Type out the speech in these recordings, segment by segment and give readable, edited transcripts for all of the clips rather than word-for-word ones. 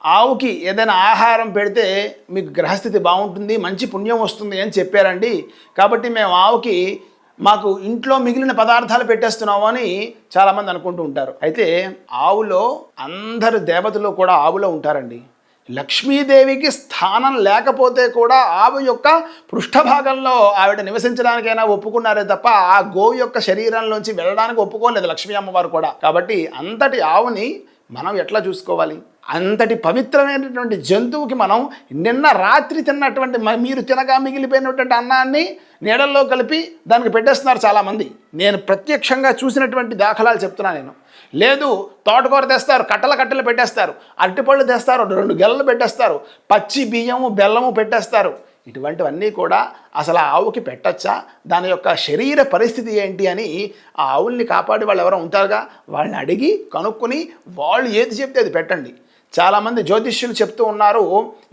ఆవుకి ఏదైనా ఆహారం పెడితే మీకు గ్రహస్థితి బాగుంటుంది, మంచి పుణ్యం వస్తుంది అని చెప్పారండి. కాబట్టి మేము ఆవుకి మాకు ఇంట్లో మిగిలిన పదార్థాలు పెట్టేస్తున్నాము అని చాలామంది అనుకుంటూ ఉంటారు. అయితే ఆవులో అందరు దేవతలు కూడా ఆవులో ఉంటారండి. లక్ష్మీదేవికి స్థానం లేకపోతే కూడా ఆవు యొక్క పృష్ఠభాగంలో ఆవిడ నివసించడానికైనా ఒప్పుకున్నారే తప్ప ఆ గోవు యొక్క శరీరంలోంచి వెళ్ళడానికి ఒప్పుకోలేదు లక్ష్మీ అమ్మవారు కూడా. కాబట్టి అంతటి ఆవుని మనం ఎట్లా చూసుకోవాలి? అంతటి పవిత్రమైనటువంటి జంతువుకి మనం నిన్న రాత్రి తిన్నటువంటి మీరు తినగా మిగిలిపోయినటువంటి అన్నాన్ని నీడల్లో కలిపి దానికి పెట్టేస్తున్నారు చాలామంది. నేను ప్రత్యక్షంగా చూసినటువంటి దాఖలాలు చెప్తున్నాను నేను. లేదు, తోటకూర తెస్తారు, కట్టలు పెట్టేస్తారు, అరటిపళ్ళు తెస్తారు, 2 గెలలు పెట్టేస్తారు, పచ్చి బియ్యము బెల్లము పెట్టేస్తారు. ఇటువంటివన్నీ కూడా అసలు ఆ ఆవుకి పెట్టచ్చా? దాని యొక్క శరీర పరిస్థితి ఏంటి అని ఆ ఆవుల్ని కాపాడి వాళ్ళు ఎవరో ఉంటారుగా, వాళ్ళని అడిగి కనుక్కొని వాళ్ళు ఏది చెప్తే అది పెట్టండి. చాలామంది జ్యోతిష్యులు చెప్తూ ఉన్నారు,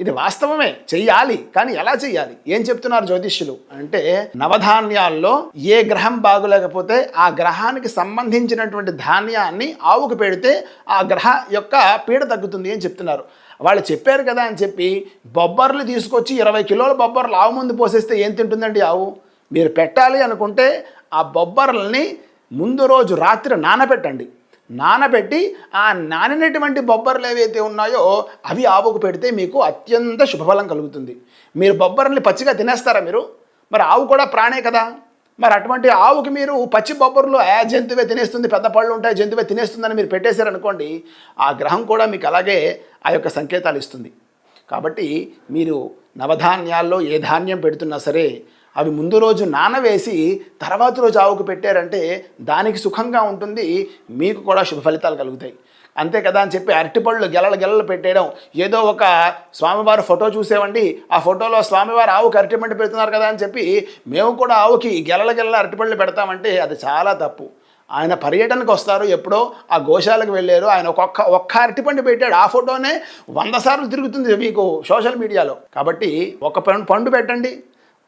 ఇది వాస్తవమే, చెయ్యాలి, కానీ ఎలా చెయ్యాలి? ఏం చెప్తున్నారు జ్యోతిష్యులు అంటే, నవధాన్యాల్లో ఏ గ్రహం బాగులేకపోతే ఆ గ్రహానికి సంబంధించినటువంటి ధాన్యాన్ని ఆవుకు పెడితే ఆ గ్రహ యొక్క పీడ తగ్గుతుంది అని చెప్తున్నారు. వాళ్ళు చెప్పారు కదా అని చెప్పి బొబ్బర్లు తీసుకొచ్చి 20 కిలోల బొబ్బర్లు ఆవు ముందు పోసేస్తే ఏం తింటుందండి ఆవు? మీరు పెట్టాలి అనుకుంటే ఆ బొబ్బర్లని ముందు రోజు రాత్రి నానబెట్టండి. నానబెట్టి ఆ నానినటువంటి బొబ్బర్లు ఏవైతే ఉన్నాయో అవి ఆవుకు పెడితే మీకు అత్యంత శుభఫలం కలుగుతుంది. మీరు బొబ్బర్ని పచ్చిగా తినేస్తారా మీరు? మరి ఆవు కూడా ప్రాణే కదా. మరి అటువంటి ఆవుకి మీరు పచ్చి బొబ్బర్లు జంతువే తినేస్తుంది, పెద్ద పళ్ళు ఉంటాయి, జంతువే తినేస్తుందని మీరు పెట్టేశారనుకోండి, ఆ గ్రహం కూడా మీకు అలాగే ఆ యొక్క సంకేతాలు ఇస్తుంది. కాబట్టి మీరు నవధాన్యాల్లో ఏ ధాన్యం పెడుతున్నా సరే అవి ముందు రోజు నానవేసి తర్వాత రోజు ఆవుకు పెట్టారంటే దానికి సుఖంగా ఉంటుంది, మీకు కూడా శుభ ఫలితాలు కలుగుతాయి. అంతే కదా అని చెప్పి అరటిపళ్ళు గెలలు పెట్టేయడం, ఏదో ఒక స్వామివారి ఫోటో చూసేవండి, ఆ ఫోటోలో స్వామివారు ఆవుకి అరటిపండు పెడుతున్నారు కదా అని చెప్పి మేము కూడా ఆవుకి గెలల అరటిపళ్ళు పెడతామంటే అది చాలా తప్పు. ఆయన పర్యటనకు వస్తారు, ఎప్పుడో ఆ గోశాలకు వెళ్ళారు, ఆయన ఒక్క అరటిపండు పెట్టాడు, ఆ ఫోటోనే 100 సార్లు తిరుగుతుంది మీకు సోషల్ మీడియాలో. కాబట్టి ఒక పండు పెట్టండి,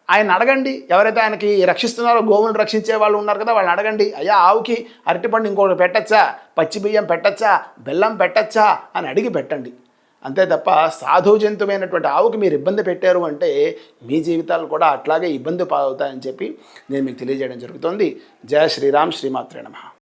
ఆయన అడగండి, ఎవరైతే ఆయనకి రక్షిస్తున్నారో గోవులను రక్షించే వాళ్ళు ఉన్నారు కదా, వాళ్ళని అడగండి, అయ్యా ఆవుకి అరటిపండు ఇంకోటి పెట్టచ్చా, పచ్చి బియ్యం పెట్టచ్చా, బెల్లం పెట్టచ్చా అని అడిగి పెట్టండి. అంతే తప్ప సాధు జంతువైనటువంటి ఆవుకి మీరు ఇబ్బంది పెట్టారు అంటే మీ జీవితాలు కూడా అట్లాగే ఇబ్బంది పాలవుతాయని చెప్పి నేను మీకు తెలియజేయడం జరుగుతుంది. జయ శ్రీరామ్, శ్రీమాత్రే నమః.